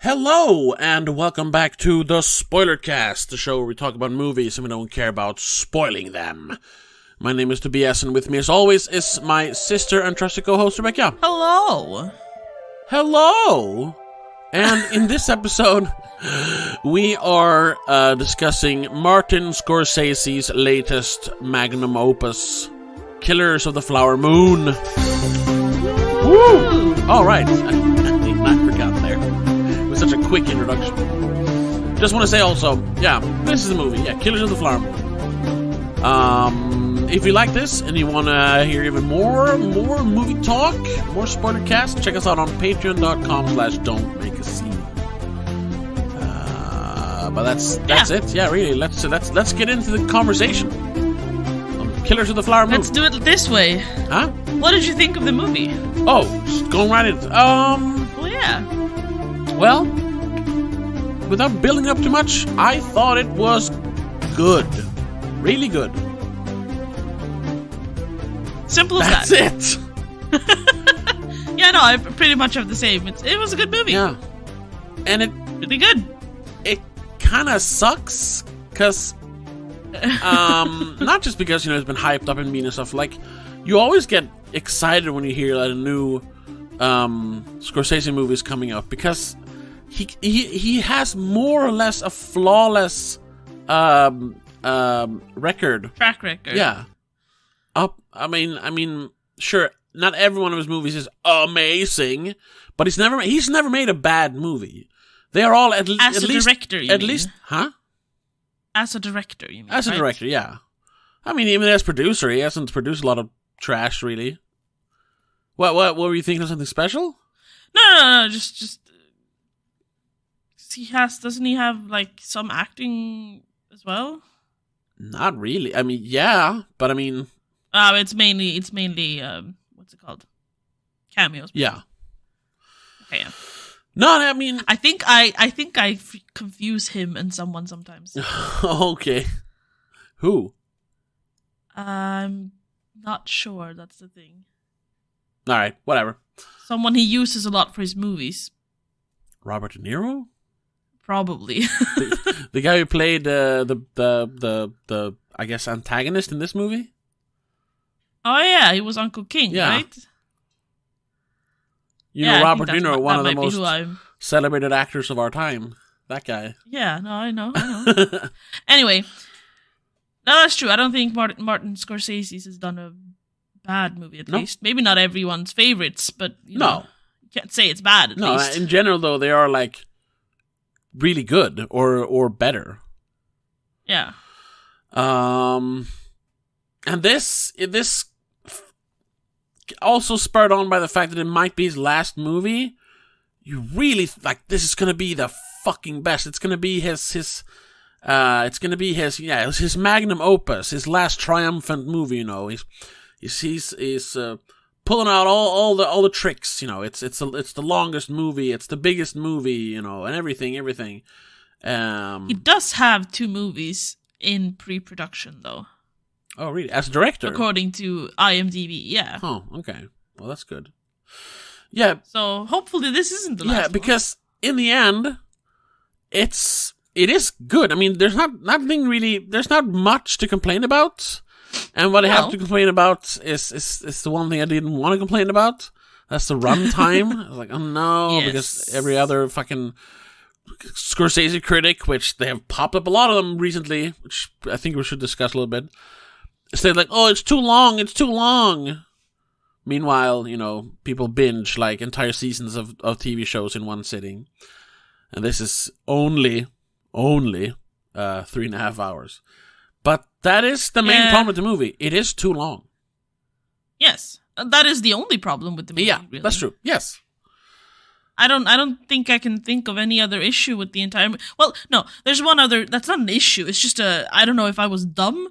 Hello, and welcome back to the Spoiler Cast, the show where we talk about movies and we don't care about spoiling them. My name is Tobias, and with me as always is my sister and trusted co-host Rebecca. Hello! Hello! And in this episode, we are discussing Martin Scorsese's latest magnum opus, Killers of the Flower Moon. Woo! Alright, I forgot there. Such a quick introduction. Just want to say also, this is the movie. Killers of the Flower Moon. If you like this and you want to hear even more movie talk, more spoiler cast, check us out on patreon.com/don'tmakeascene. But that's it. Yeah, really. Let's get into the conversation. Killers of the Flower Moon. Let's do it this way. Huh? What did you think of the movie? Oh, just going right into Well, without building up too much, I thought it was good. Really good. Simple as That's that. it. Yeah, no, I pretty much have the same. It was a good movie. Yeah. And it really good. It kind of sucks, because, not just because, it's been hyped up and mean and stuff, like, you always get excited when you hear that a new, Scorsese movie is coming up, because he has more or less a flawless record. Track record. Yeah. I mean, sure, not every one of his movies is amazing, but he's never made a bad movie. They are all at least As a director, you mean? Huh? As a director, you mean? As a director, yeah. I mean, even as producer, he hasn't produced a lot of trash, really. What were you thinking of something special? No, just doesn't he have like some acting as well? Not really. I mean, yeah, but I mean, it's mainly what's it called? Cameos. Yeah. Okay. Yeah. No, I mean, I think I confuse him and someone sometimes. Okay. Who? I'm not sure. That's the thing. All right, whatever. Someone he uses a lot for his movies. Robert De Niro? Probably. the guy who played the I guess antagonist in this movie? Oh yeah, he was Uncle King, right? Robert De Niro, one of the most celebrated actors of our time. That guy. Yeah, no, I know. Anyway, no, that's true. I don't think Martin Scorsese has done a bad movie, at least. Maybe not everyone's favorites, but you can't say it's bad, at least. In general, though, they are, like, really good or better. Yeah. And this also spurred on by the fact that it might be his last movie. You really, like, this is gonna be the fucking best. It's gonna be his magnum opus, his last triumphant movie, He's pulling out all the tricks, It's the longest movie, it's the biggest movie, and everything. He does have 2 movies in pre-production, though. Oh, really? As a director? According to IMDb, yeah. Oh, okay. Well, that's good. Yeah. So hopefully this isn't the last one. Yeah, because in the end, it is good. I mean, there's not much to complain about. And what I have to complain about is the one thing I didn't want to complain about. That's the runtime. I was like, oh no, because every other fucking Scorsese critic, which they have popped up a lot of them recently, which I think we should discuss a little bit, say like, oh, it's too long. Meanwhile, people binge like entire seasons of TV shows in one sitting. And this is only 3.5 hours. But that is the main problem with the movie. It is too long. Yes. That is the only problem with the movie. Yeah, really. That's true. Yes. I don't think I can think of any other issue with the entire movie. Well, no, there's one other. That's not an issue. It's just I don't know if I was dumb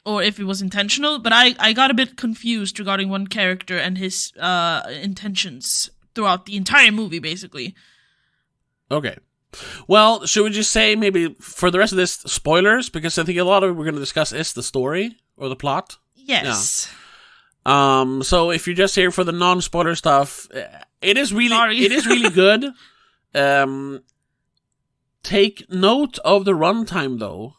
or if it was intentional, but I got a bit confused regarding one character and his intentions throughout the entire movie, basically. Okay. Well, should we just say maybe for the rest of this, spoilers? Because I think a lot of what we're going to discuss is the story or the plot. Yes. So if you're just here for the non-spoiler stuff, it is really good. Take note of the runtime though,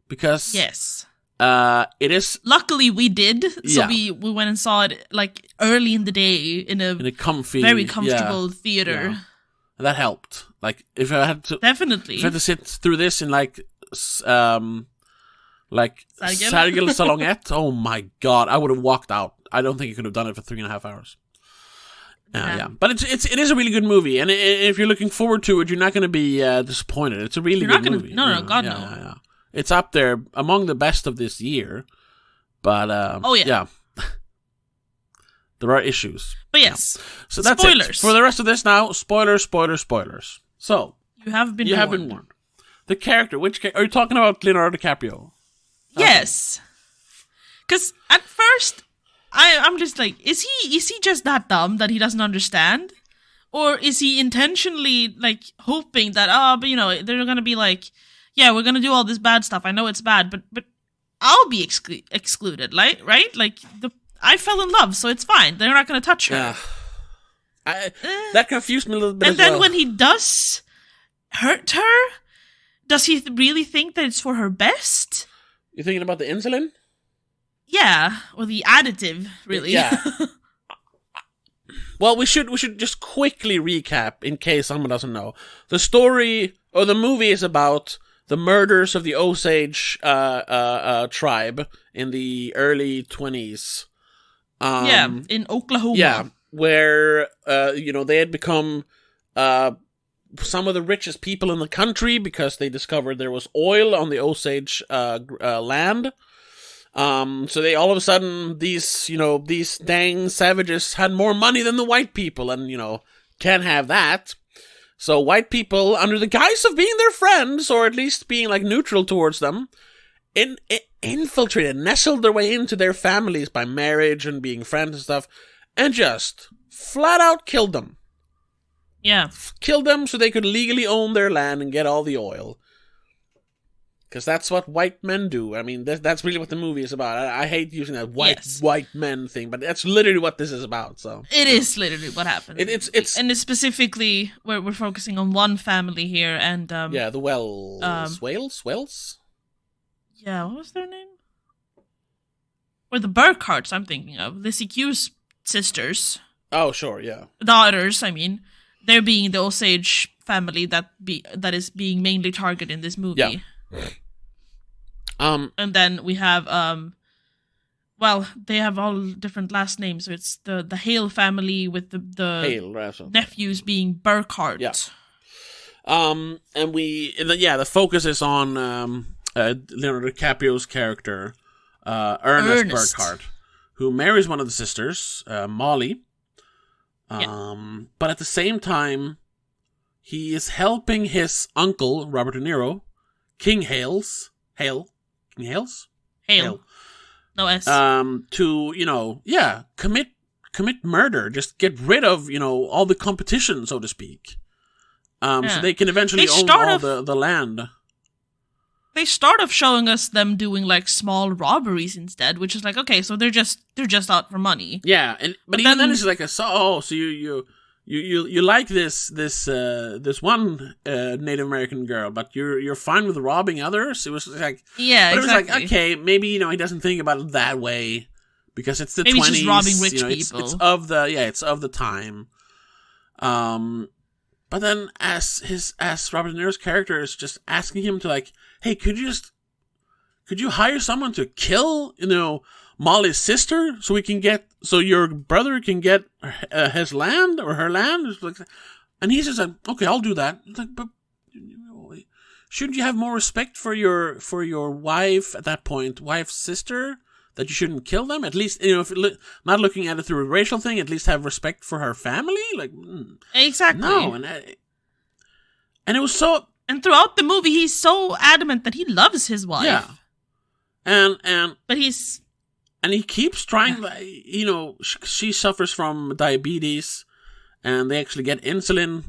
because Yes. It is. Luckily, we did. So Yeah. we went and saw it like early in the day in a comfy, very comfortable theater. Yeah. That helped. Like if I had to, Definitely. if I had to sit through this in like Sergel Salongette, oh my god, I would have walked out. I don't think I could have done it for 3.5 hours. Yeah. But it is a really good movie, and if you're looking forward to it, you're not going to be disappointed. It's a really good movie. No, God, no. Yeah. It's up there among the best of this year, but yeah. There are issues. But yes, so that's spoilers. It. For the rest of this now, spoilers. So you have been warned. The character, are you talking about Leonardo DiCaprio? Yes, because at first I'm just like, is he just that dumb that he doesn't understand, or is he intentionally like hoping that but they're gonna be like, yeah, we're gonna do all this bad stuff. I know it's bad, but I'll be excluded, right? Like I fell in love, so it's fine. They're not gonna touch her. Yeah. That confused me a little bit. And then when he does hurt her, does he really think that it's for her best? You're thinking about the insulin? Yeah, or the additive, really. Yeah. Well, we should just quickly recap in case someone doesn't know. The story or the movie is about the murders of the Osage tribe in the early 20s. In Oklahoma. Yeah, where they had become some of the richest people in the country because they discovered there was oil on the Osage land. So they all of a sudden these dang savages had more money than the white people, and can't have that. So white people, under the guise of being their friends, or at least being like neutral towards them, infiltrated, nestled their way into their families by marriage and being friends and stuff, and just flat out killed them. Yeah. Killed them so they could legally own their land and get all the oil. Because that's what white men do. I mean, that's really what the movie is about. I hate using that white men thing, but that's literally what this is about. So it is literally what happened. It's specifically where we're focusing on one family here, and the Wales. Yeah, what was their name? Or the Burkharts, I'm thinking of. Lizzie Q's sisters. Oh, sure, yeah. Daughters, I mean. They're being the Osage family that is being mainly targeted in this movie. Yeah. And then we have they have all different last names, so it's the Hale family with the Hale, nephews being Burkhart. Yeah. The focus is on Leonardo DiCaprio's character, Ernest Burkhart, who marries one of the sisters, Molly. But at the same time, he is helping his uncle, Robert De Niro, King Hales. Hale. No S. To, commit murder. Just get rid of, all the competition, so to speak. So they can eventually own all the land. They start off showing us them doing like small robberies instead, which is like, okay, so they're just out for money. Yeah, but even then it's like so you like this one Native American girl, but you're fine with robbing others. It was like, yeah, but exactly. It was like, okay, maybe he doesn't think about it that way because it's the maybe 20s. He's just robbing rich people. It's of the time. But then as Robert De Niro's character is just asking him to like, hey, could you hire someone to kill, Molly's sister so your brother can get his land or her land? And he's just like, okay, I'll do that. It's like, but shouldn't you have more respect for your wife at that point, wife's sister, that you shouldn't kill them? At least, if not looking at it through a racial thing, at least have respect for her family. Like, exactly. No, and it was so. And throughout the movie, he's so adamant that he loves his wife. Yeah, but he keeps trying. She suffers from diabetes, and they actually get insulin.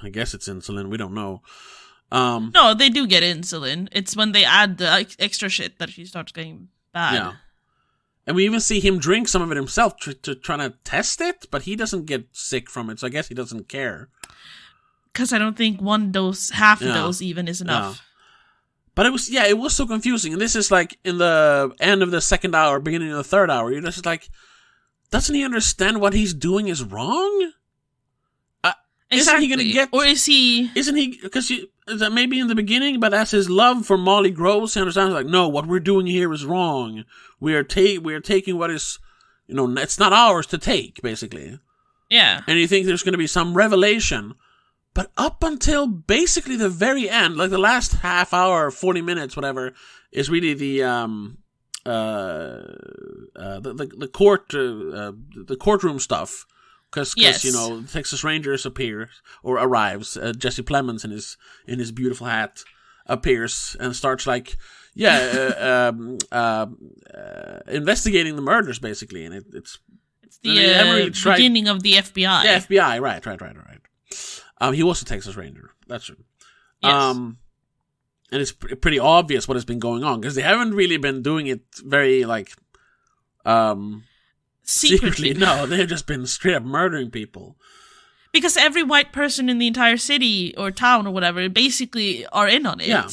I guess it's insulin. We don't know. No, they do get insulin. It's when they add the extra shit that she starts getting bad. Yeah. And we even see him drink some of it himself to try to test it, but he doesn't get sick from it, so I guess he doesn't care. Because I don't think one dose, half a dose even, is enough. Yeah. But it was so confusing. And this is like in the end of the second hour, beginning of the third hour. You're just like, doesn't he understand what he's doing is wrong? Exactly. Isn't he going to get... Or is he... Isn't he... Because maybe in the beginning, but as his love for Molly grows, he understands, like, no, what we're doing here is wrong. We are taking what is... it's not ours to take, basically. Yeah. And you think there's going to be some revelation. But up until basically the very end, like the last half hour, 40 minutes, whatever, is really the courtroom stuff. Because Texas Rangers arrives. Jesse Plemons in his beautiful hat appears and starts like investigating the murders basically, and it's the beginning of the FBI. Yeah, FBI, right. He was a Texas Ranger. That's true. Yes. And it's pretty obvious what has been going on because they haven't really been doing it very secretly. No, they've just been straight up murdering people. Because every white person in the entire city or town or whatever basically are in on it. Yeah.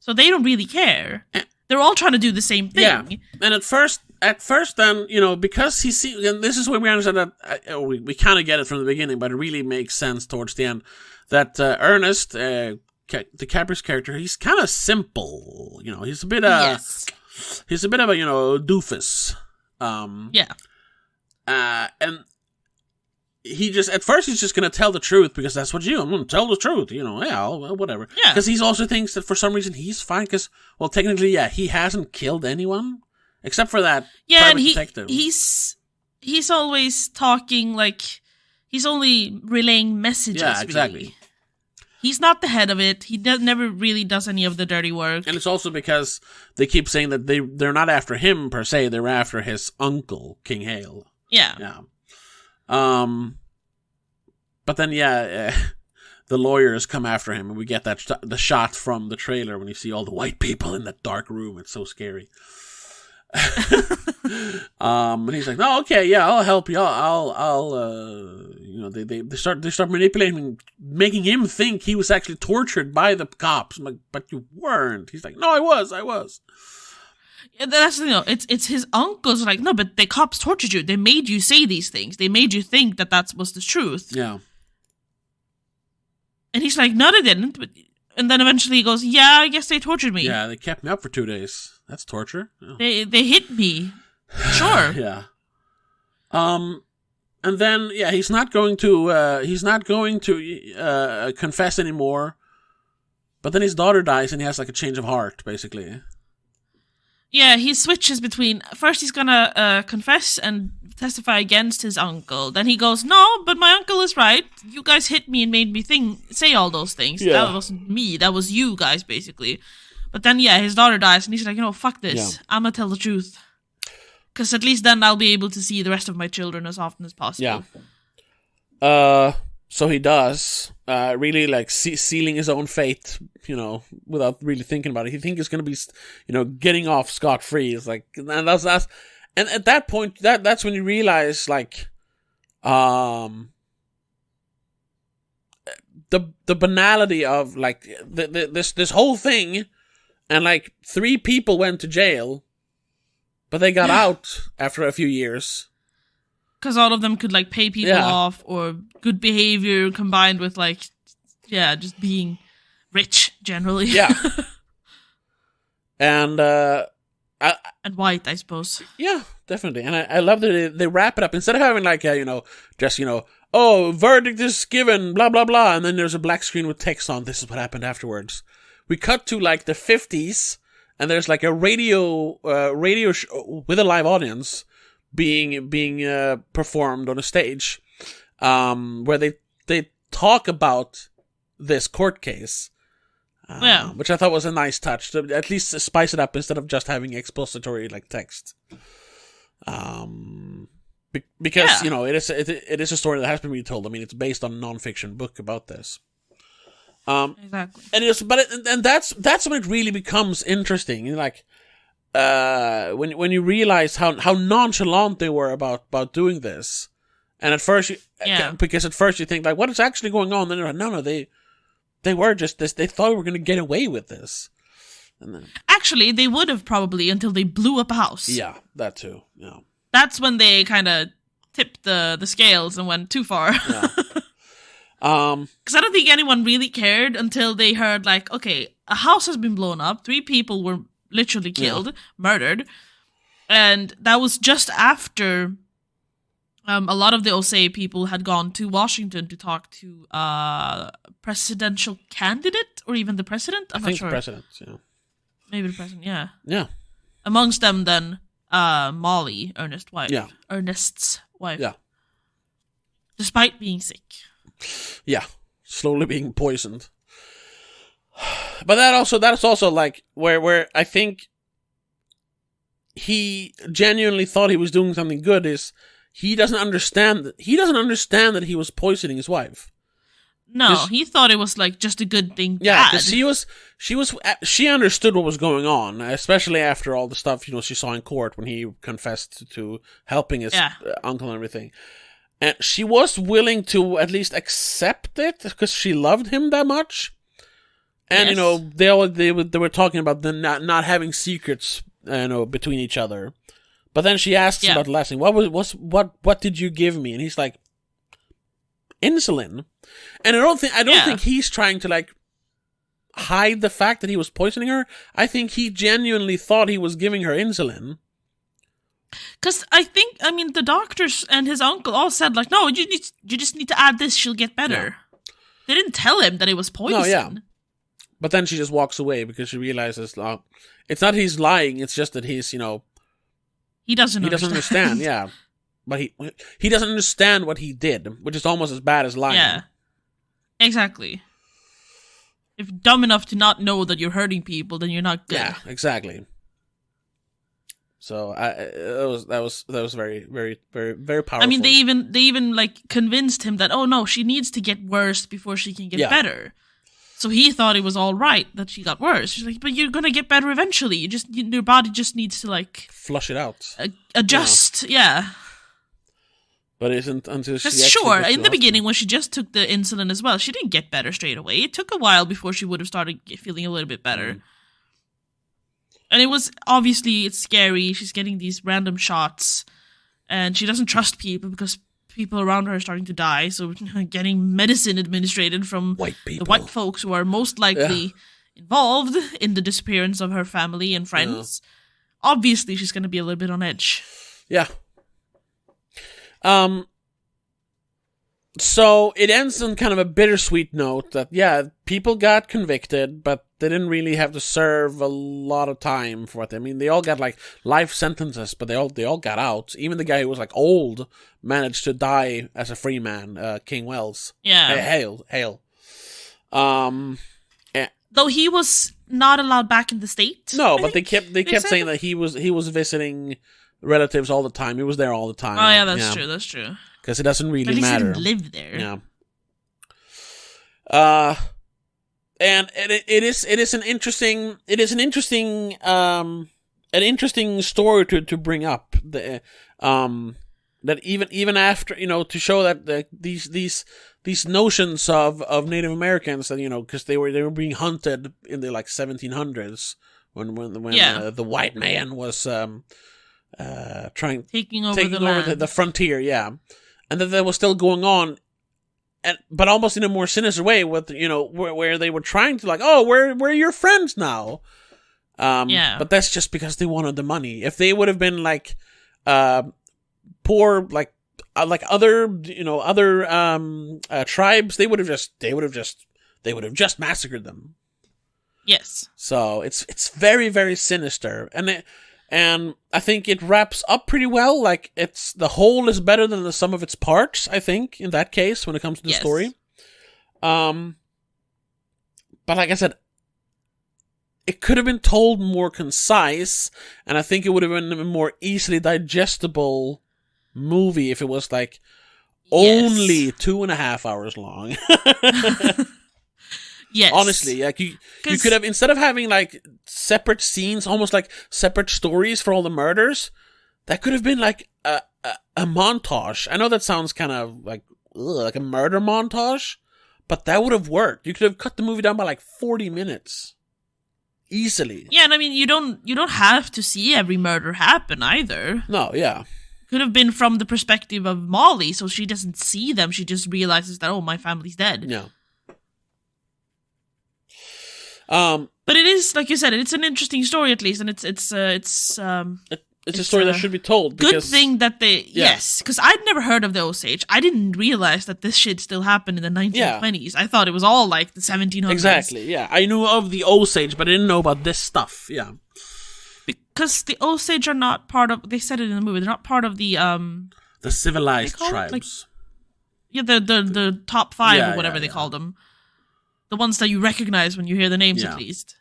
So they don't really care. They're all trying to do the same thing. Yeah. And at first then, because and this is where we understand that, we kind of get it from the beginning, but it really makes sense towards the end, that Ernest, DiCaprio's character, he's kind of simple. He's a bit he's a bit of a, doofus. Yeah. And he just, at first he's just going to tell the truth because that's what I'm going to tell the truth, whatever. Yeah. Because he also thinks that for some reason he's fine because, well, technically, he hasn't killed anyone except for that private detective. He's always talking like he's only relaying messages. Yeah, exactly. Really. He's not the head of it. He never really does any of the dirty work. And it's also because they keep saying that they're not after him per se. They're after his uncle, King Hale. Yeah. Yeah. But then, the lawyers come after him, and we get the shot from the trailer when you see all the white people in that dark room. It's so scary. And he's like, "No, okay, yeah, I'll help you. They start manipulating, making him think he was actually tortured by the cops. I'm like, but you weren't. He's like, no, I was. Yeah, that's it's his uncle's like, no, but the cops tortured you. They made you say these things. They made you think that was the truth. Yeah. And he's like, no, they didn't. And then eventually he goes, yeah, I guess they tortured me. Yeah, they kept me up for 2 days. That's torture. Oh. They hit me. Sure. Yeah. And then he's not going to confess anymore. But then his daughter dies, and he has like a change of heart, basically. Yeah, he switches between first he's gonna confess and testify against his uncle. Then he goes, no, but my uncle is right. You guys hit me and made me say all those things. Yeah. That wasn't me. That was you guys, basically. But then, his daughter dies, and he's like, fuck this. Yeah. I'm gonna tell the truth. Because at least then I'll be able to see the rest of my children as often as possible. Yeah. So he does, really like sealing his own fate, without really thinking about it. He thinks he's going to be, getting off scot-free. It's like, and at that point, that's when you realize, like, the banality of, like, this whole thing, and, like, 3 people went to jail, but they got out after a few years. Because all of them could, like, pay people off, or good behavior combined with, like, just being rich, generally. Yeah. And, and white, I suppose. Yeah, definitely. And I love that they wrap it up. Instead of having, like, verdict is given, blah, blah, blah, and then there's a black screen with text on, this is what happened afterwards. We cut to, like, the 50s, and there's, like, a radio show with a live audience being performed on a stage, where they talk about this court case, which I thought was a nice touch to at least spice it up instead of just having expository like text. Because it is a story that has been retold. I mean, it's based on a non-fiction book about this. Exactly. And that's when it really becomes interesting. Like, when you realize how nonchalant they were about doing this, And at first, because at first you think like, what is actually going on? Then they're like, no, they were just this. They thought we were going to get away with this. And then, actually, they would have probably until they blew up a house. Yeah, that too. Yeah, that's when they kind of tipped the scales and went too far. Yeah. Because I don't think anyone really cared until they heard like, okay, a house has been blown up, 3 people were literally killed, murdered, and that was just after. A lot of the Osage people had gone to Washington to talk to presidential candidate or even the president. I'm not sure. The president, yeah. Maybe the president, yeah. Yeah. Amongst them, then Molly, Ernest's wife. Yeah. Ernest's wife. Yeah. Despite being sick. Yeah. Slowly being poisoned. But that's also like where I think he genuinely thought he was doing something good is. He doesn't understand that he was poisoning his wife. No, he thought it was like just a good thing. Yeah, because she understood what was going on, especially after all the stuff she saw in court when he confessed to helping his uncle and everything. And she was willing to at least accept it because she loved him that much. And they were talking about the not having secrets, between each other. But then she asks about the last thing. What did you give me? And he's like, insulin. And I don't think he's trying to like hide the fact that he was poisoning her. I think he genuinely thought he was giving her insulin. Because the doctors and his uncle all said like, no, you just need to add this. She'll get better. Yeah. They didn't tell him that it was poison. No, yeah. But then she just walks away because she realizes, it's not he's lying. It's just that he's, He doesn't understand, yeah. But he doesn't understand what he did, which is almost as bad as lying. Yeah. Exactly. If you're dumb enough to not know that you're hurting people, then you're not good. Yeah, exactly. So that was very, very, very, very powerful. I mean, they even like convinced him that, oh no, she needs to get worse before she can get better. So he thought it was all right that she got worse. She's like, but you're gonna get better eventually. Your body just needs to like flush it out, adjust. Yeah. But it isn't until she. Sure, in the beginning when she just took the insulin as well, she didn't get better straight away. It took a while before she would have started feeling a little bit better. And it was obviously it's scary. She's getting these random shots, and she doesn't trust people because people around her are starting to die, so getting medicine administered from the white folks who are most likely involved in the disappearance of her family and friends. Obviously, she's going to be a little bit on edge. Yeah. So it ends on kind of a bittersweet note that, people got convicted, but they didn't really have to serve a lot of time for it. I mean, they all got like life sentences, but they all got out. Even the guy who was like old managed to die as a free man, King Wells. Yeah. Hail. Though he was not allowed back in the state. No, but they kept saying that he was visiting relatives all the time. He was there all the time. Oh yeah, that's true. That's true. Because it doesn't really matter. At least he didn't live there. Yeah. And it is an interesting story to bring up. That even after to show that these notions of Native Americans that because they were being hunted in the like 1700s when the white man was taking over the frontier, and that was still going on, but almost in a more sinister way with where they were trying to like, oh, we're your friends now, but that's just because they wanted the money. If they would have been like poor like other tribes, they would have just massacred them. Yes. So it's very, very sinister, and I think it wraps up pretty well. Like the whole is better than the sum of its parts, I think, in that case when it comes to the story. But like I said, it could have been told more concise, and I think it would have been a more easily digestible movie if it was like only 2.5 hours long. Yes. Honestly, like you could have, instead of having like separate scenes, almost like separate stories for all the murders, that could have been like a montage. I know that sounds kind of like a murder montage, but that would have worked. You could have cut the movie down by like 40 minutes. Easily. Yeah, and I mean, you don't have to see every murder happen either. No, yeah. Could have been from the perspective of Molly, so she doesn't see them. She just realizes that, oh, my family's dead. Yeah. But it is, like you said, it's an interesting story at least, and it's a story that should be told. Because, good thing that they yes, because I'd never heard of the Osage. I didn't realize that this shit still happened in the 1920s. I thought it was all like the 1700s. Exactly. Yeah, I knew of the Osage, but I didn't know about this stuff. Yeah, because the Osage are not part of. They said it in the movie. They're not part of the civilized tribes. The top 5 or whatever they call them. The ones that you recognize when you hear the names, at least.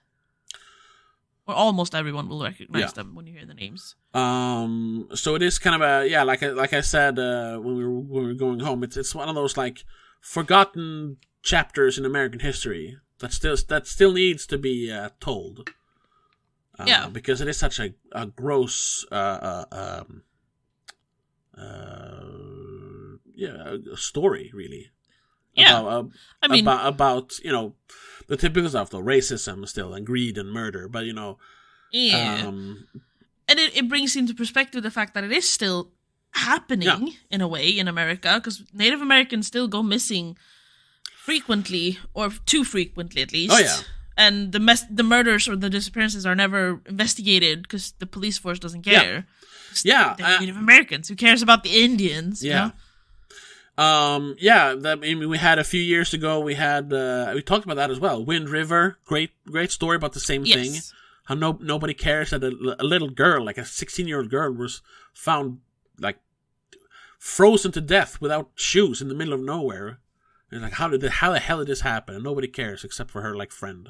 Or almost everyone will recognize them when you hear the names. So it is kind of like I said when we were going home. It's one of those like forgotten chapters in American history that still needs to be told. Because it is such a gross story, really. Yeah, about the typical stuff, though, racism still, and greed and murder, but and it brings into perspective the fact that it is still happening in a way in America, because Native Americans still go missing frequently, or too frequently at least. Oh yeah, and the murders or the disappearances are never investigated because the police force doesn't care. Yeah, they're Native Americans. Who cares about the Indians? Yeah. You know? We had a few years ago, we talked about that as well. Wind River, great story about the same thing. How nobody cares that a little girl, like a 16-year-old girl, was found like frozen to death without shoes in the middle of nowhere. And like, how the hell did this happen? And nobody cares except for her like friend.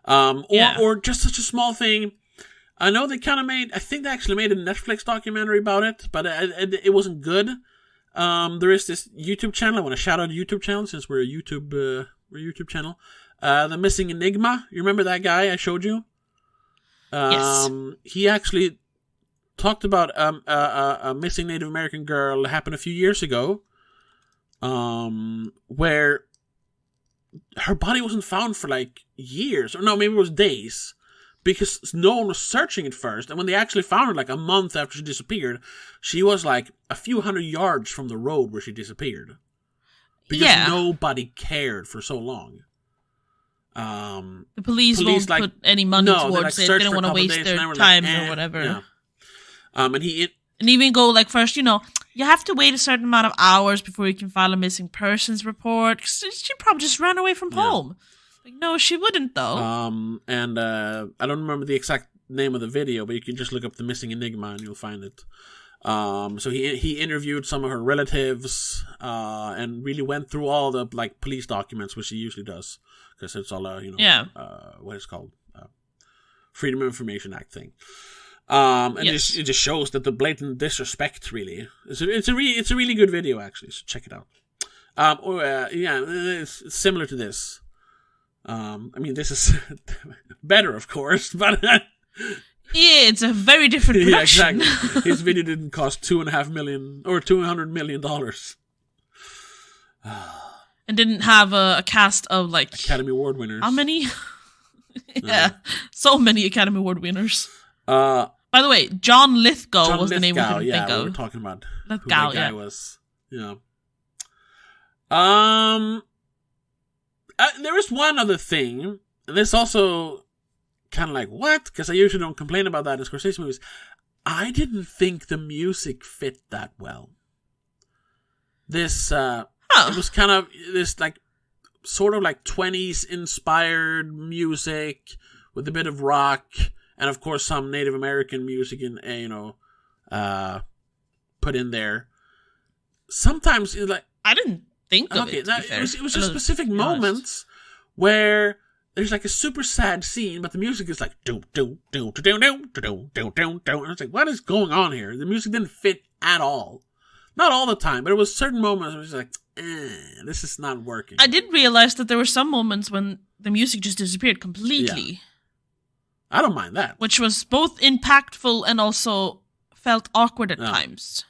Or just such a small thing. I know they I think they actually made a Netflix documentary about it, but it wasn't good. There is this YouTube channel. I want to shout out a YouTube channel since we're a YouTube channel. The Missing Enigma. You remember that guy I showed you? Yes. He actually talked about a missing Native American girl that happened a few years ago. Where her body wasn't found for like years, or no, maybe it was days. Because no one was searching at first. And when they actually found her like a month after she disappeared, she was like a few hundred yards from the road where she disappeared. Because nobody cared for so long. The police won't put any money towards it. They don't want to waste their time or whatever. Yeah. And even go like first, you have to wait a certain amount of hours before you can file a missing persons report. 'Cause she probably just ran away from home. Like, no, she wouldn't, though. And I don't remember the exact name of the video, but you can just look up The Missing Enigma and you'll find it. So he interviewed some of her relatives, and really went through all the like police documents, which he usually does, because it's all what it's called, Freedom of Information Act thing. And it just shows that the blatant disrespect, really. It's a really good video, actually. So check it out. It's similar to this. This is better, of course, but it's a very different production. Yeah, exactly. His video didn't cost $2.5 million or $200 million, and didn't have a cast of like Academy Award winners. How many? So many Academy Award winners. By the way, John Lithgow was the name we couldn't think of. We were talking about Lithgow, who that guy was. Yeah. There is one other thing, and this also kind of like, what? Because I usually don't complain about that in Scorsese movies. I didn't think the music fit that well. This, it was kind of this like, sort of like 20s inspired music with a bit of rock, and of course some Native American music put in there. Sometimes it's like, I didn't think of it. It was just specific moments where there's like a super sad scene, but the music is like do do do do do do do do do do, and it's like, what is going on here? The music didn't fit at all. Not all the time, but it was certain moments where it's like, this is not working. I did realize that there were some moments when the music just disappeared completely. Yeah. I don't mind that. Which was both impactful and also felt awkward at times.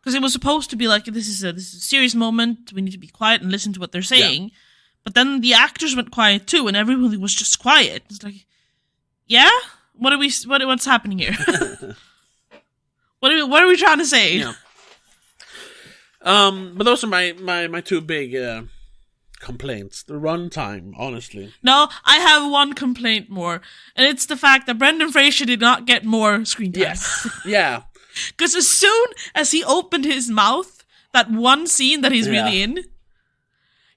Because it was supposed to be like, this is a serious moment. We need to be quiet and listen to what they're saying. Yeah. But then the actors went quiet too, and everybody was just quiet. It's like, yeah, what's happening here? What are we trying to say? Yeah. But those are my two big complaints. The runtime, honestly. No, I have one complaint more, and it's the fact that Brendan Fraser did not get more screen time. Yes. Yeah. Because as soon as he opened his mouth, that one scene that he's really in,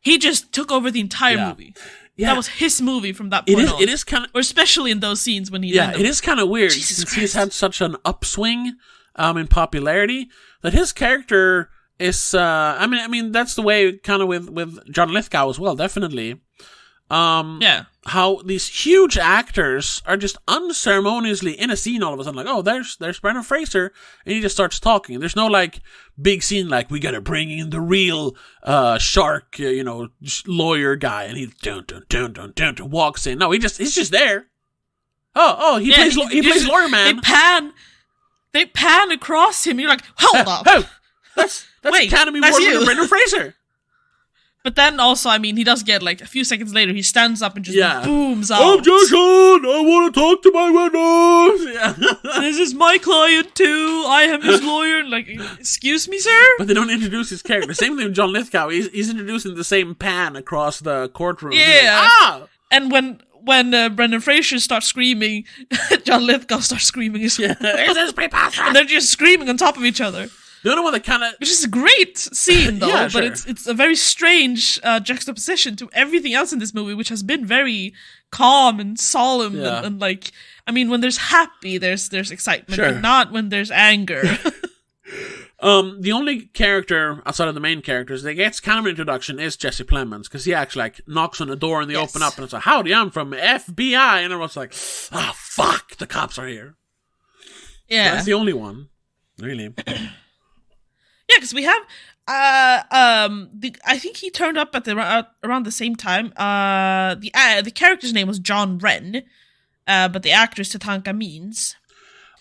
he just took over the entire movie. Yeah. That was his movie from that point on. It is kind of... Or especially in those scenes when he... Yeah, it is kind of weird. Since he's had such an upswing in popularity, that his character is... I mean, that's the way kind of with John Lithgow as well, definitely. How these huge actors are just unceremoniously in a scene all of a sudden, like, oh, there's Brendan Fraser, and he just starts talking. There's no like big scene like, we gotta bring in the real shark, lawyer guy, and he walks in. No, he's just there. He plays lawyer man. They pan across him. You're like, hold up, that's Academy Award winner Brendan Fraser. But then also, I mean, he does get, like, a few seconds later, he stands up and just booms out. Objection! I want to talk to my witness! Yeah. This is my client, too. I am his lawyer. Like, excuse me, sir? But they don't introduce his character. Same thing with John Lithgow. He's introducing the same pan across the courtroom. Yeah. Like, And when Brendan Fraser starts screaming, John Lithgow starts screaming as well. This is preposterous! And they're just screaming on top of each other. The only one that kind of... Which is a great scene, though, but it's a very strange juxtaposition to everything else in this movie, which has been very calm and solemn and like... I mean, when there's happy, there's excitement, but not when there's anger. The only character outside of the main characters that gets kind of an introduction is Jesse Plemons, because he actually like knocks on the door and they open up and it's like, howdy, I'm from FBI, and everyone's like, fuck, the cops are here. Yeah. So that's the only one, really. Yeah, because we have, I think he turned up at around the same time. The character's name was John Wren, but the actor's Tatanka Means.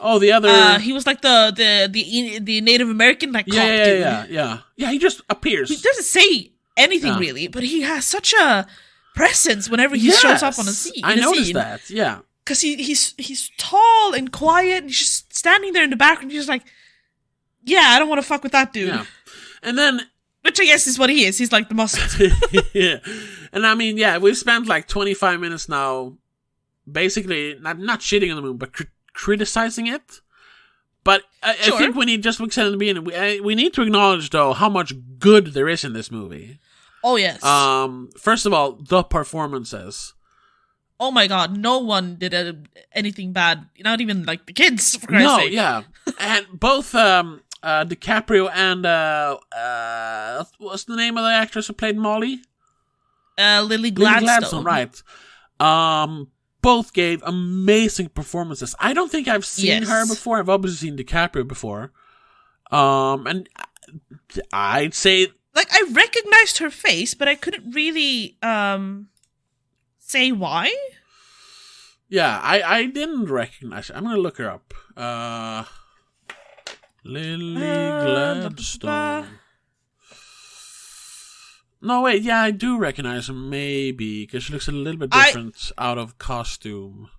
Oh, the other. He was like the Native American cop dude. Yeah. He just appears. He doesn't say anything really, but he has such a presence whenever he shows up on a scene. I noticed that. Yeah, because he's tall and quiet, and he's just standing there in the background. He's just like. Yeah, I don't want to fuck with that dude. Yeah. And then... Which I guess is what he is. He's like the muscles. Yeah. And I mean, we've spent like 25 minutes now basically not shitting on the movie, but criticizing it. But I think we need, just like I said in the beginning, we need to acknowledge, though, how much good there is in this movie. Oh, yes. First of all, the performances. Oh my god, no one did anything bad. Not even, like, the kids, for Christ's sake. Yeah. And both... DiCaprio and what's the name of the actress who played Molly? Lily Gladstone. Right. Both gave amazing performances. I don't think I've seen her before. I've obviously seen DiCaprio before. And I'd say... Like, I recognized her face, but I couldn't really say why. Yeah, I didn't recognize her. I'm going to look her up. Lily Gladstone. No, wait, I do recognize her, maybe, because she looks a little bit different out of costume.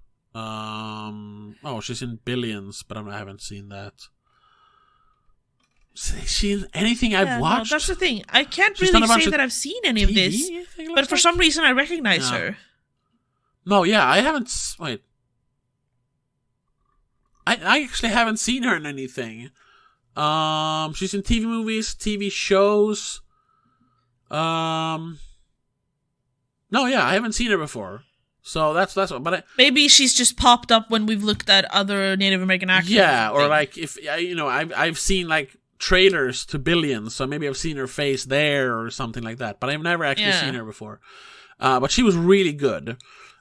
She's in Billions, but I haven't seen that. Is she in anything I've watched? No, that's the thing. I can't really say that I've seen any of this, but for some reason I recognize her. No, I haven't... Wait. I actually haven't seen her in anything. She's in TV movies, TV shows. I haven't seen her before. So that's what. But maybe she's just popped up when we've looked at other Native American actors. Yeah, or like if I've seen like trailers to Billions, so maybe I've seen her face there or something like that. But I've never actually seen her before. But she was really good.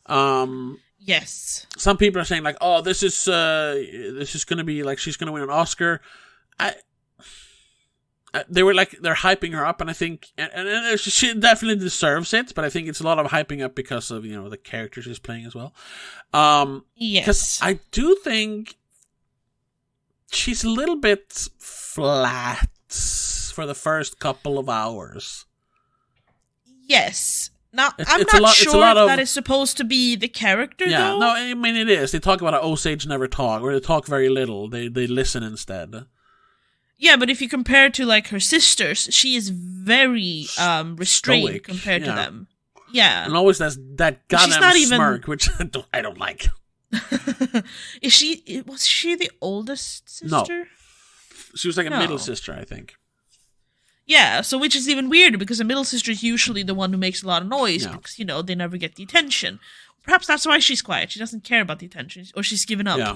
Yes. Some people are saying like, oh, this is gonna be like she's gonna win an Oscar. They're hyping her up, and I think, and she definitely deserves it. But I think it's a lot of hyping up because of the character she's playing as well. Yes, because I do think she's a little bit flat for the first couple of hours. Yes. Now, It's I'm a not lot- sure it's a lot if of- that is supposed to be the character, Yeah, though. no, I mean it is. They talk about how Osage never talk, or they talk very little. They listen instead. Yeah, but if you compare to, like, her sisters, she is very restrained Stoic, compared to yeah. them. Yeah. And always that goddamn not even- smirk, which I don't like. Was she the oldest sister? She was like a No. middle sister, I think. Yeah, so which is even weirder because the middle sister is usually the one who makes a lot of noise Yeah. because, they never get the attention. Perhaps that's why she's quiet. She doesn't care about the attention, or she's given up. Yeah.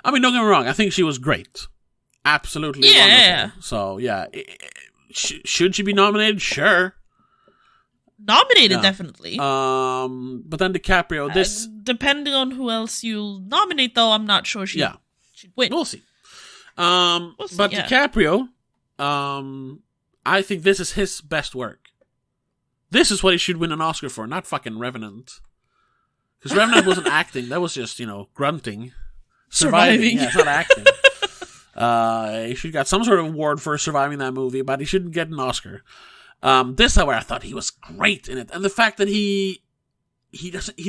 I mean, don't get me wrong. I think she was great. Absolutely Yeah. wonderful. So, yeah. Should she be nominated? Sure. Nominated, Yeah. definitely. But then DiCaprio, this... Depending on who else you nominate, though, I'm not sure she'd win. We'll see. see, But yeah. DiCaprio, I think this is his best work. This is what he should win an Oscar for, not fucking Revenant. Because Revenant wasn't acting, that was just, grunting. Surviving. Yeah, it's not acting. He should have got some sort of award for surviving that movie, but he shouldn't get an Oscar. This, however, I thought he was great in it. And the fact that he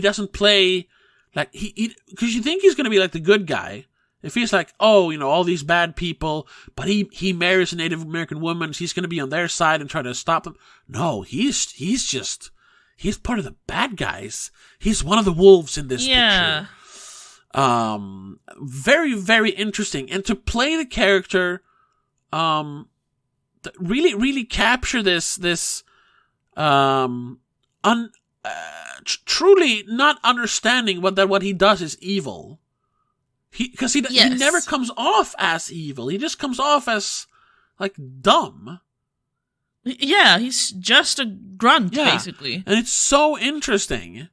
doesn't play like because you think he's going to be like the good guy. If he's like, all these bad people, but he marries a Native American woman, so he's going to be on their side and try to stop them. No, he's part of the bad guys. He's one of the wolves in this picture. Very, very interesting. And to play the character, really, really capture this, truly not understanding what he does is evil. Because he never comes off as evil. He just comes off as, like, dumb. Yeah, he's just a grunt, basically. And it's so interesting.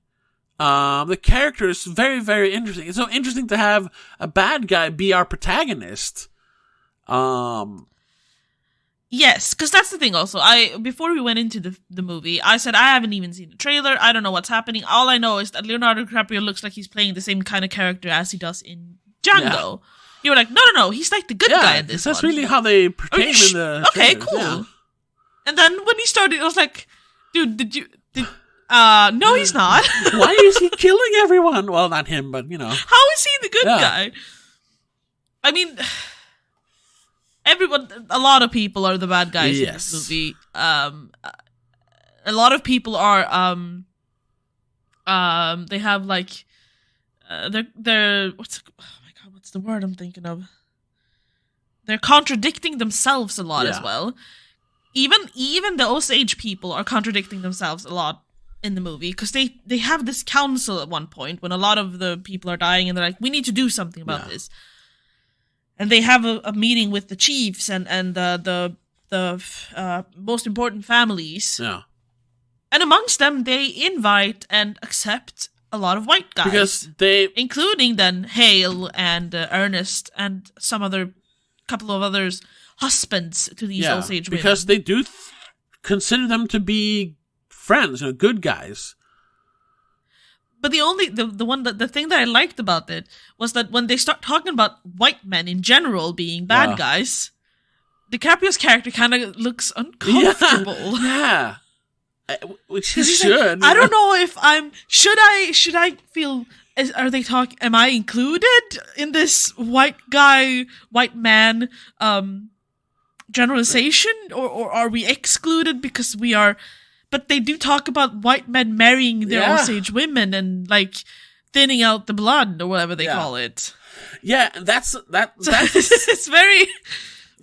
The character is very, very interesting. It's so interesting to have a bad guy be our protagonist. Yes, because that's the thing also. Before we went into the movie, I said I haven't even seen the trailer. I don't know what's happening. All I know is that Leonardo DiCaprio looks like he's playing the same kind of character as he does in Django. Yeah. You were like, no, he's like the good guy in this that's one. really how they portray him in the Okay, trailers, cool. yeah. And then when he started, I was like, dude, no, he's not. Why is he killing everyone? Well, not him, but, How is he the good guy? I mean, a lot of people are the bad guys in this movie. A lot of people are, they have like, they're, what's the word I'm thinking of? They're contradicting themselves a lot as well. Even the Osage people are contradicting themselves a lot in the movie because they have this council at one point when a lot of the people are dying and they're like, we need to do something about this. And they have a meeting with the chiefs and the most important families. Yeah. And amongst them, they invite and accept a lot of white guys. Because including then Hale and Ernest and couple of others, husbands to these Osage women. Because they do consider them to be friends, good guys. But the thing that I liked about it was that when they start talking about white men in general being bad guys, DiCaprio's character kind of looks uncomfortable. Yeah. Which he should. Like, I don't know if should I feel, am I included in this white man, generalization or are we excluded because we are, but they do talk about white men marrying their Osage women and like thinning out the blood or whatever they call it. Yeah, that's it's very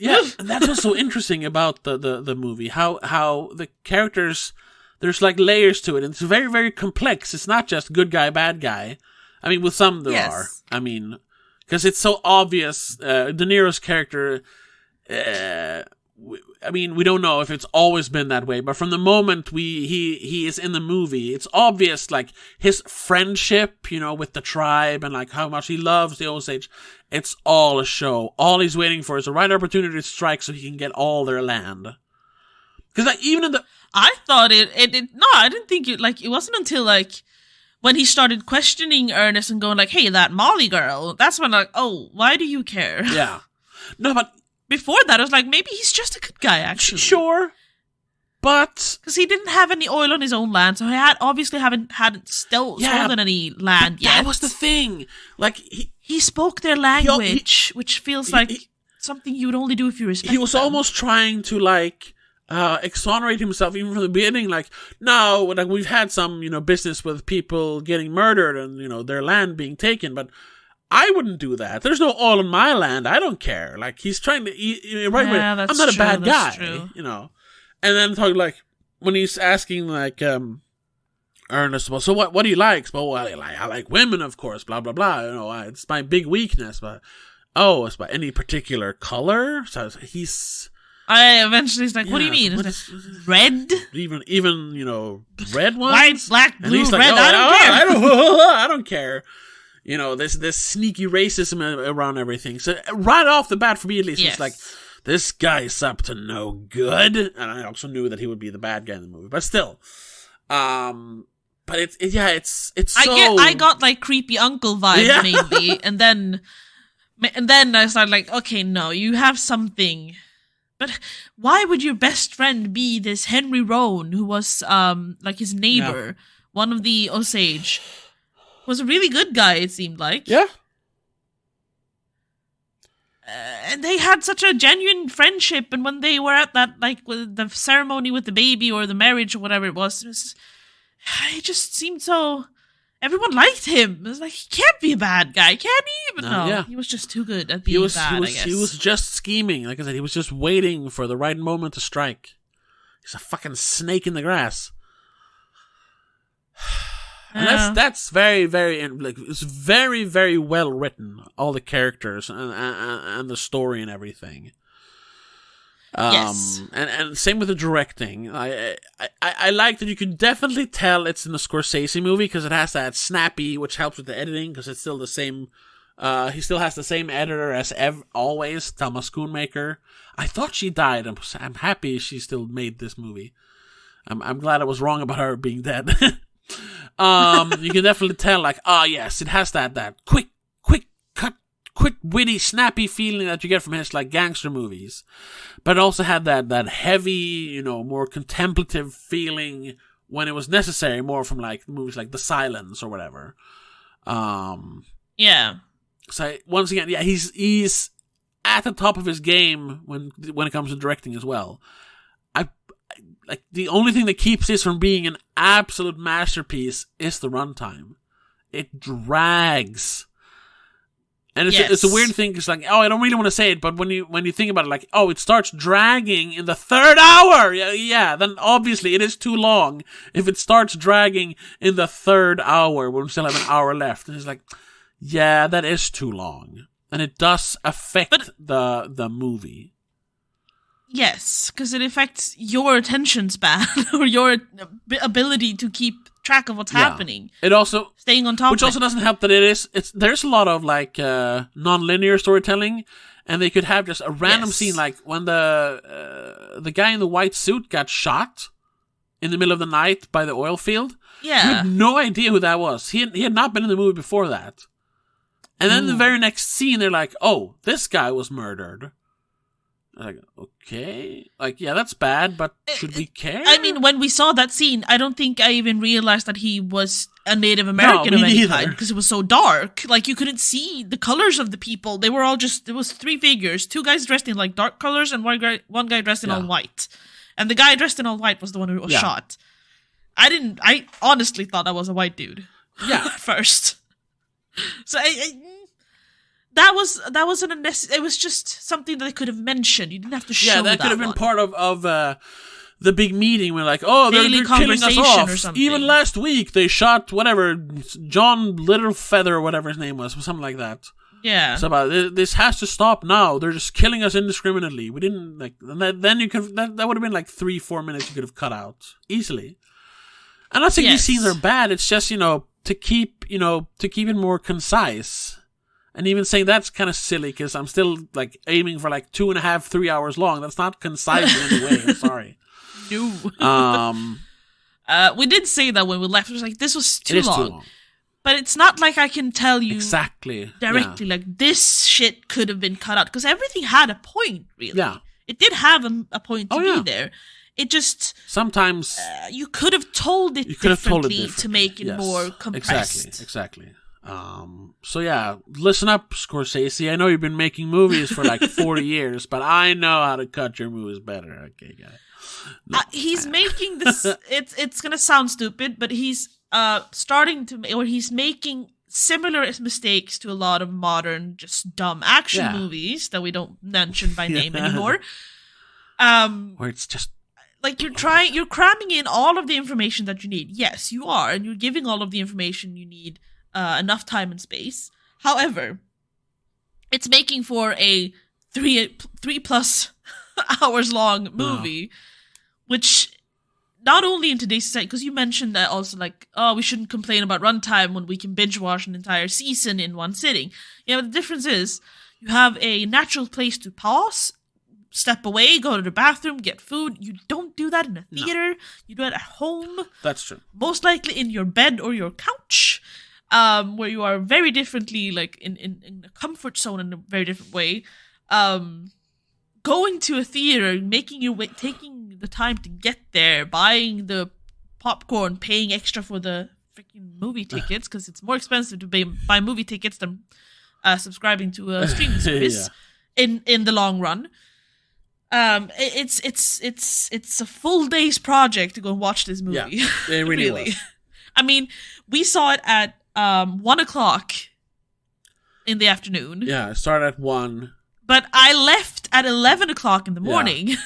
and that's what's so interesting about the movie. How the characters, there's like layers to it, and it's very, very complex. It's not just good guy, bad guy. I mean, with some there are. I mean, because it's so obvious. De Niro's character, we don't know if it's always been that way, but from the moment he is in the movie, it's obvious, like, his friendship, with the tribe and, like, how much he loves the Osage. It's all a show. All he's waiting for is the right opportunity to strike so he can get all their land. Because, like, even in the... I thought I didn't think it, like, it wasn't until, like, when he started questioning Ernest and going, like, hey, that Molly girl, that's when, like, oh, why do you care? Yeah. No, but before that, I was like, maybe he's just a good guy, actually. Sure. But... Because he didn't have any oil on his own land, so he obviously hadn't stolen any land yet. That was the thing. Like, he spoke their language, which feels like something you would only do if you respect He was them. almost trying to, like, exonerate himself even from the beginning. Like, no, like, we've had some, business with people getting murdered and, their land being taken, but I wouldn't do that. There's no oil on my land. I don't care. Like, he's trying to... I'm not a bad guy, true. And then talking like when he's asking like Ernest, well, so what do you like? Well, I like women, of course. Blah blah blah. It's my big weakness. But it's by any particular color. So he's. I eventually was like, what do you mean? Red? Even red ones. White, black, blue, red. Like, I don't care. I don't care. This sneaky racism around everything. So right off the bat, for me at least, it's like. This guy's up to no good, and I also knew that he would be the bad guy in the movie. But still, but it's so. I got like creepy uncle vibes mainly, and then I started like, okay, no, you have something. But why would your best friend be this Henry Roan, who was like his neighbor, one of the Osage, was a really good guy? It seemed like. Yeah. And they had such a genuine friendship, and when they were at that, like, with the ceremony with the baby or the marriage or whatever it it just seemed so... Everyone liked him. It was like, he can't be a bad guy, can he? But he was just too good at being bad, I guess. He was just scheming. Like I said, he was just waiting for the right moment to strike. He's a fucking snake in the grass. And that's very, very, like, it's very, very well written. All the characters and the story and everything. Yes. And same with the directing. I like that you can definitely tell it's in the Scorsese movie because it has that snappy, which helps with the editing because it's still the same. He still has the same editor as always, Thelma Schoonmaker. I thought she died. I'm happy she still made this movie. I'm glad I was wrong about her being dead. You can definitely tell, like, yes, it has that quick cut, quick, witty, snappy feeling that you get from his, like, gangster movies. But it also had that heavy, more contemplative feeling when it was necessary, more from, like, movies like The Silence or whatever. Yeah. So, once again, he's at the top of his game when it comes to directing as well. Like, the only thing that keeps this from being an absolute masterpiece is the runtime. It drags. And it's a weird thing, because, like, I don't really want to say it, but when you think about it, like, it starts dragging in the third hour! Yeah, then obviously it is too long if it starts dragging in the third hour when we still have an hour left. And it's like, yeah, that is too long. And it does affect the movie. Yes, because it affects your attention span or your ability to keep track of what's happening. It also staying on top, which also doesn't help that there's a lot of like non-linear storytelling, and they could have just a random scene like when the guy in the white suit got shot in the middle of the night by the oil field. Yeah, you had no idea who that was. He had not been in the movie before that, and then the very next scene they're like, "Oh, this guy was murdered." Like, okay, like, yeah, that's bad, but should we care? I mean, when we saw that scene, I don't think I even realized that he was a Native American of any kind, because it was so dark. Like, you couldn't see the colors of the people. They were all just, there was three figures, two guys dressed in, like, dark colors, and one guy dressed in all white. And the guy dressed in all white was the one who was shot. I honestly thought that was a white dude. Yeah. At first. So, That was an unnecessary. It was just something that they could have mentioned. You didn't have to show that. Yeah, that could have been part of the big meeting where, like, they're killing us off. Or something. Even last week they shot whatever John Littlefeather or whatever his name was, something like that. Yeah. So about this has to stop now. They're just killing us indiscriminately. We didn't like. Then you could that would have been like 3-4 minutes you could have cut out easily. I'm not saying these scenes are bad. It's just to keep it more concise. And even saying that's kind of silly because I'm still like aiming for like 2.5-3 hours long. That's not concise in any way. I'm sorry. No. We did say that when we left. It was like, this was too long. But it's not like I can tell you exactly directly, like, this shit could have been cut out. Because everything had a point, really. Yeah. It did have a point to be there. It just... Sometimes... you could have told it differently to make it more compressed. Exactly. So yeah, listen up, Scorsese. I know you've been making movies for like 40 years, but I know how to cut your movies better. Okay, guys. No, he's making this. It's gonna sound stupid, but he's he's making similar mistakes to a lot of modern, just dumb action movies that we don't mention by name anymore. Where it's just like you're cramming in all of the information that you need. Yes, you are, and you're giving all of the information you need. Enough time and space. However, it's making for a 3+ hours long movie, which not only in today's society, because you mentioned that also, like, oh, we shouldn't complain about runtime when we can binge watch an entire season in one sitting. Yeah, but the difference is you have a natural place to pause, step away, go to the bathroom, get food. You don't do that in a theater. No. You do it at home. That's true. Most likely in your bed or your couch. Where you are very differently, like in a comfort zone in a very different way. Going to a theater, making you wait, taking the time to get there, buying the popcorn, paying extra for the freaking movie tickets because it's more expensive to buy movie tickets than subscribing to a streaming service in the long run. It's a full day's project to go and watch this movie. Yeah, it really was. I mean, we saw it at 1:00 in the afternoon. Yeah, it started at 1. But I left at 11:00 in the morning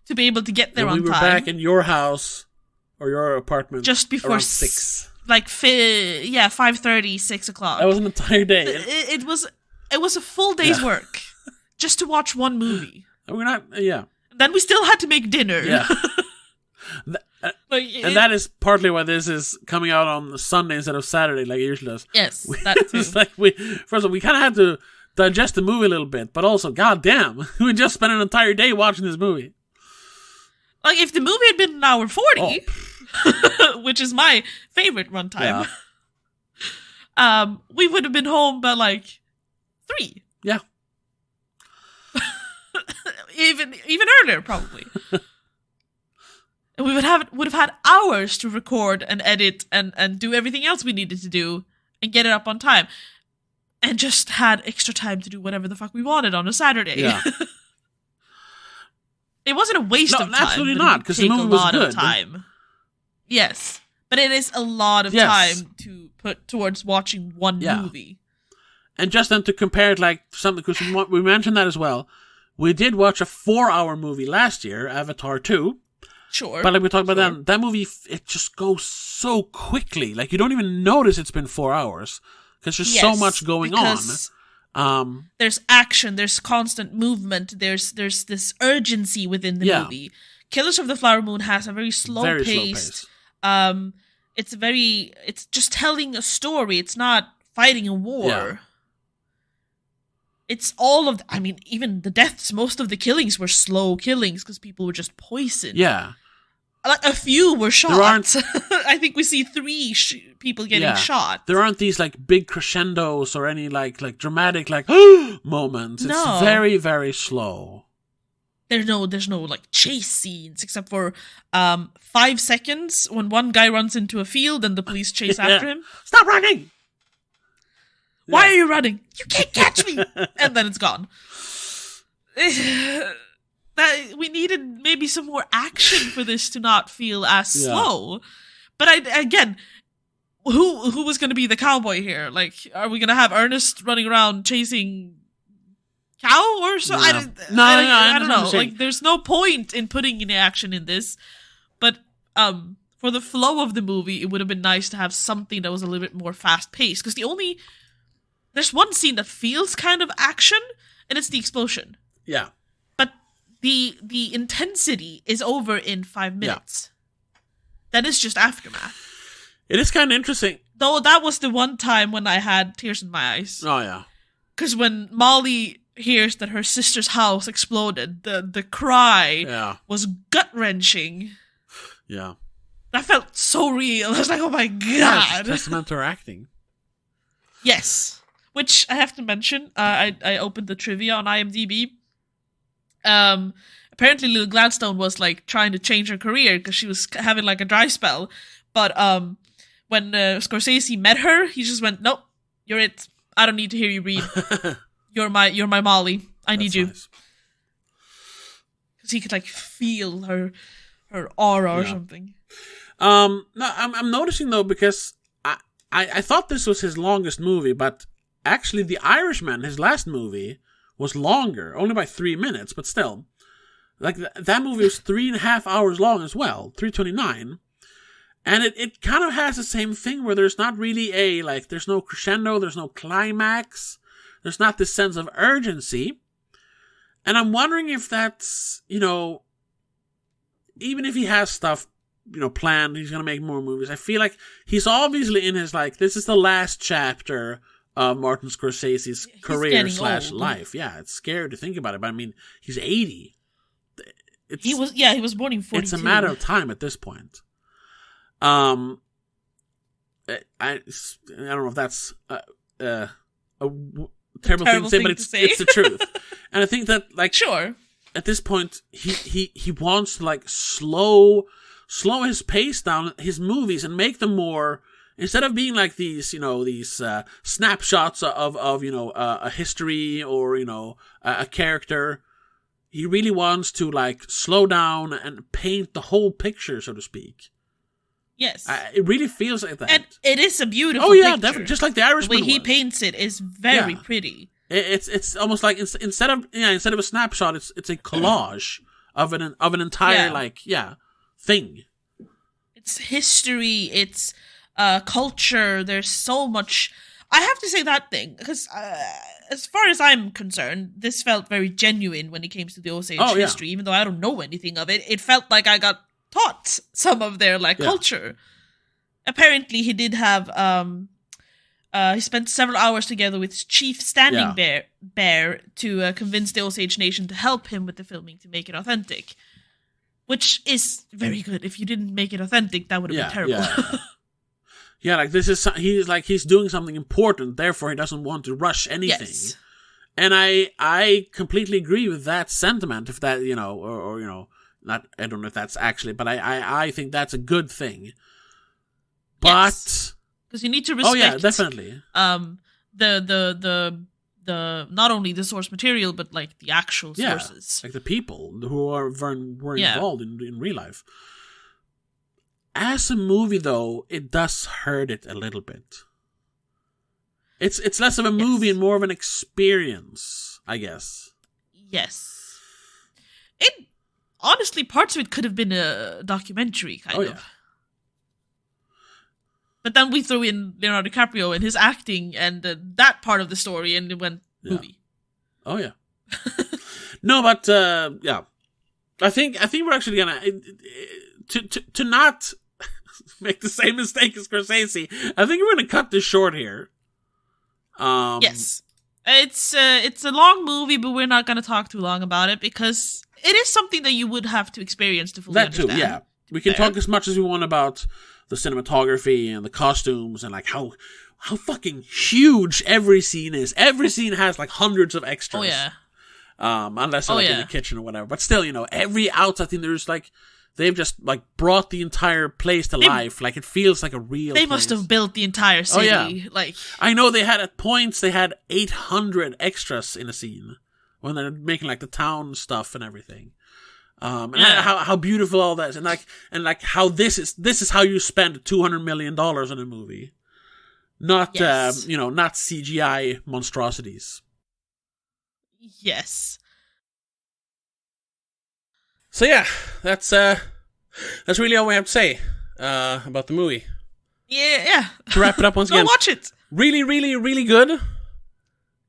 to be able to get there on time. We were back in your house or your apartment just before 6. Like 5:30, 6 o'clock. That was an entire day. It was a full day's work just to watch one movie. We're not. Then we still had to make dinner. Yeah. And that is partly why this is coming out on Sunday instead of Saturday, like it usually does. Yes, that too. It's like first of all, we kind of had to digest the movie a little bit, but also, goddamn, we just spent an entire day watching this movie. Like, if the movie had been an hour 40, which is my favorite runtime, we would have been home by like 3. Yeah. even earlier, probably. And we would have had hours to record and edit and do everything else we needed to do and get it up on time. And just had extra time to do whatever the fuck we wanted on a Saturday. Yeah. It wasn't a waste of time. Absolutely not, because the movie was good. Of time. Yes. But it is a lot of time to put towards watching one movie. And just then to compare it like something, because we mentioned that as well. We did watch a 4-hour movie last year, Avatar 2. Sure. But like we talked about then, that movie, it just goes so quickly. Like, you don't even notice it's been 4 hours. Because there's so much going on. There's action, there's constant movement, there's this urgency within the movie. Killers of the Flower Moon has a very slow pace. It's just telling a story. It's not fighting a war. Yeah. It's all of even the deaths, most of the killings were slow killings because people were just poisoned. Yeah. Like, a few were shot. I think we see 3 people getting shot. There aren't these like big crescendos or any like dramatic moments. It's very, very slow. There's no like chase scenes except for 5 seconds when one guy runs into a field and the police chase after him. Stop running! Why are you running? You can't catch me! And then it's gone. That we needed maybe some more action for this to not feel as slow. But again, who was going to be the cowboy here? Like, are we going to have Ernest running around chasing cow or so? I don't know. Like, there's no point in putting any action in this. But for the flow of the movie, it would have been nice to have something that was a little bit more fast paced. Because there's one scene that feels kind of action, and it's the explosion. Yeah. The intensity is over in 5 minutes. Yeah. That is just aftermath. It is kind of interesting. Though that was the one time when I had tears in my eyes. Oh, yeah. Because when Molly hears that her sister's house exploded, the cry was gut-wrenching. Yeah. That felt so real. I was like, oh my Yeah, god. testament to her acting. Yes. Which I have to mention. I opened the trivia on IMDb. Apparently Lily Gladstone was like trying to change her career because she was having like a dry spell. But when Scorsese met her, he just went, "Nope, you're it. I don't need to hear you read. You're my Molly. I need you." Nice. Because he could like feel her aura or something. No, I'm noticing though, because I thought this was his longest movie, but actually The Irishman, his last movie, was longer, only by 3 minutes, but still. Like, that movie was 3.5 hours long as well, 3:29. And it kind of has the same thing where there's not really there's no crescendo, there's no climax, there's not this sense of urgency. And I'm wondering if that's, even if he has stuff, planned, he's going to make more movies. I feel like he's obviously in his, this is the last chapter of Martin Scorsese's career / life. Yeah, it's scary to think about it, but I mean, he's 80. He was born in 42. It's a matter of time at this point. I don't know if that's a terrible thing to say, but it's the truth. And I think that, sure, at this point, he wants to slow his pace down, his movies, and make them more, instead of being like these snapshots of a history or a character. He really wants to slow down and paint the whole picture, so to speak. Yes. It really feels like that. And it is a beautiful picture. Definitely. Just like the Irishman. The way he paints it is very pretty. It's almost like instead of a snapshot, it's a collage of an entire thing. It's history, it's culture, there's so much. I have to say that thing, because as far as I'm concerned, this felt very genuine when it came to the Osage history, even though I don't know anything of it. It felt like I got taught some of their culture. Apparently, he did have he spent several hours together with Chief Standing Bear to convince the Osage Nation to help him with the filming to make it authentic, which is very good. If you didn't make it authentic, that would have been terrible. Yeah, he's doing something important, therefore he doesn't want to rush anything. Yes. And I completely agree with that sentiment, if that, not, I don't know if that's actually, but I think that's a good thing. But because you need to respect. Oh yeah, definitely. The not only the source material, but the actual sources, like the people who were involved in real life. As a movie, though, it does hurt it a little bit. It's less of a movie and more of an experience, I guess. Yes. It honestly, parts of it could have been a documentary, kind of. But then we threw in Leonardo DiCaprio and his acting and that part of the story, and it went movie. Oh yeah. No, but I think we're actually gonna to not make the same mistake as Scorsese. I think we're gonna cut this short here. Yes, it's a long movie, but we're not gonna talk too long about it because it is something that you would have to experience to fully understand. That too, yeah. We can talk as much as we want about the cinematography and the costumes and how fucking huge every scene is. Every scene has hundreds of extras. Oh yeah. Unless they're in the kitchen or whatever. But still, every outside thing, there's they've just brought the entire place to life. It feels like a real place. They must have built the entire city. Oh, yeah. I know they had at points they had 800 extras in a scene when they're making the town stuff and everything. And how beautiful all that is, and how this is how you spend $200 million on a movie. Not not CGI monstrosities. Yes. So yeah, that's really all we have to say about the movie. Yeah. To wrap it up once again, watch it. Really, really, really good.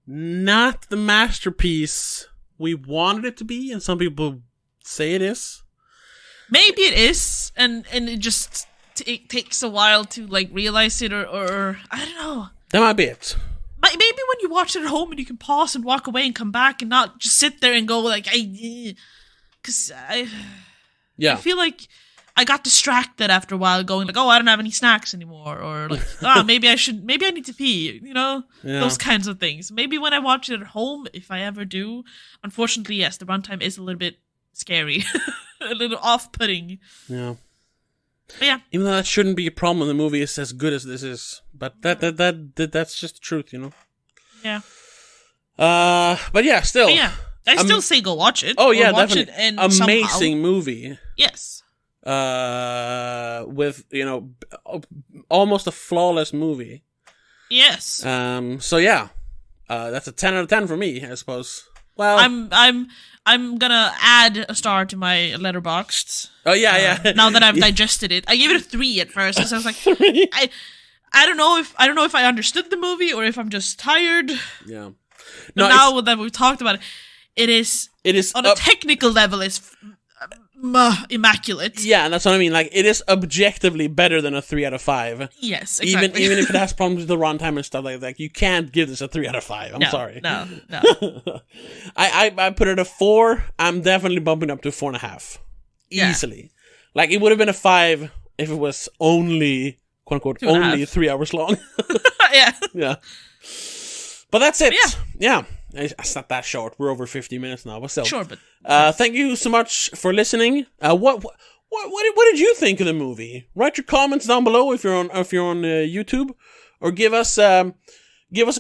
Not the masterpiece we wanted it to be, and some people say it is. Maybe it is, and it just it takes a while to realize it, or I don't know. That might be it. Maybe when you watch it at home and you can pause and walk away and come back and not just sit there and go because I feel like I got distracted after a while, going like, oh, I don't have any snacks anymore, or like, maybe I need to pee, those kinds of things. Maybe when I watch it at home, if I ever do. Unfortunately, yes, the runtime is a little bit scary, a little off-putting. Yeah. But yeah. Even though that shouldn't be a problem when the movie is as good as this is, but that's just the truth, Yeah. But yeah, still. But yeah. I still say go watch it. Oh yeah, watch definitely. It and amazing movie. Yes. With almost a flawless movie. Yes. So yeah, that's a 10 out of 10 for me, I suppose. Well, I'm gonna add a star to my Letterboxd. Oh yeah. Now that I've digested it, I gave it a 3 at first, because I was like, 3? I don't know if I understood the movie or if I'm just tired. Yeah. But now that we've talked about it, it is on a technical level, it's immaculate. Yeah, and that's what I mean. Like, it is objectively better than a 3 out of 5. Yes, exactly. Even if it has problems with the runtime and stuff like that, you can't give this a 3 out of 5. I'm sorry. No. I put it a 4. I'm definitely bumping up to 4.5. Easily. Like, it would have been a 5 if it was only, quote unquote, only 3 hours long. Yeah. But that's it. Yeah. It's not that short. We're over 50 minutes now, but still. Sure, but thank you so much for listening. What did you think of the movie? Write your comments down below if you're on YouTube, or give us a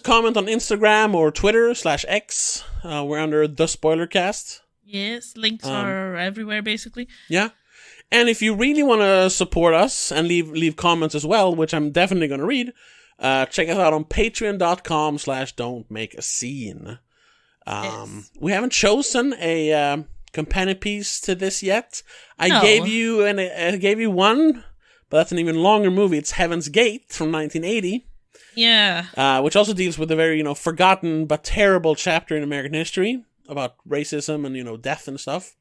comment on Instagram or Twitter /X. We're under The Spoilercast. Yes, links are everywhere basically. Yeah. And if you really want to support us and leave comments as well, which I'm definitely going to read, check us out on patreon.com/don'tmakeascene. Yes. We haven't chosen a companion piece to this yet. I gave you one, but that's an even longer movie. It's Heaven's Gate from 1980. Yeah. Which also deals with a very, forgotten but terrible chapter in American history about racism and, death and stuff.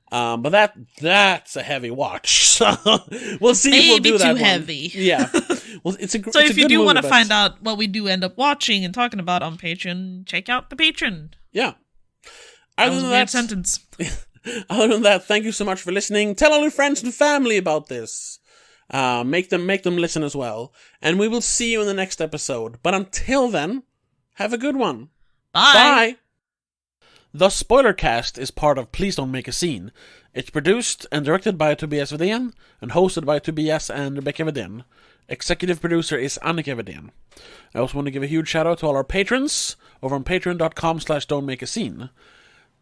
But that's a heavy watch. So we'll see if we'll do that one. Maybe too heavy. Yeah. Well, so if you do want to find out what we do end up watching and talking about on Patreon, check out the Patreon. Yeah. That was a weird sentence. Other than that, thank you so much for listening. Tell all your friends and family about this. Make them listen as well. And we will see you in the next episode. But until then, have a good one. Bye. The Spoilercast is part of Please Don't Make a Scene. It's produced and directed by Tobias Vedén and hosted by Tobias and Rebecca Vedén. Executive producer is Annika Vedén. I also want to give a huge shout out to all our patrons over on patreon.com/don'tmakeascene.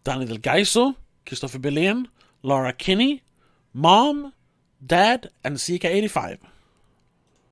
Daniel Geiso, Christopher Billén, Laura Kinney, Mom, Dad, and CK85.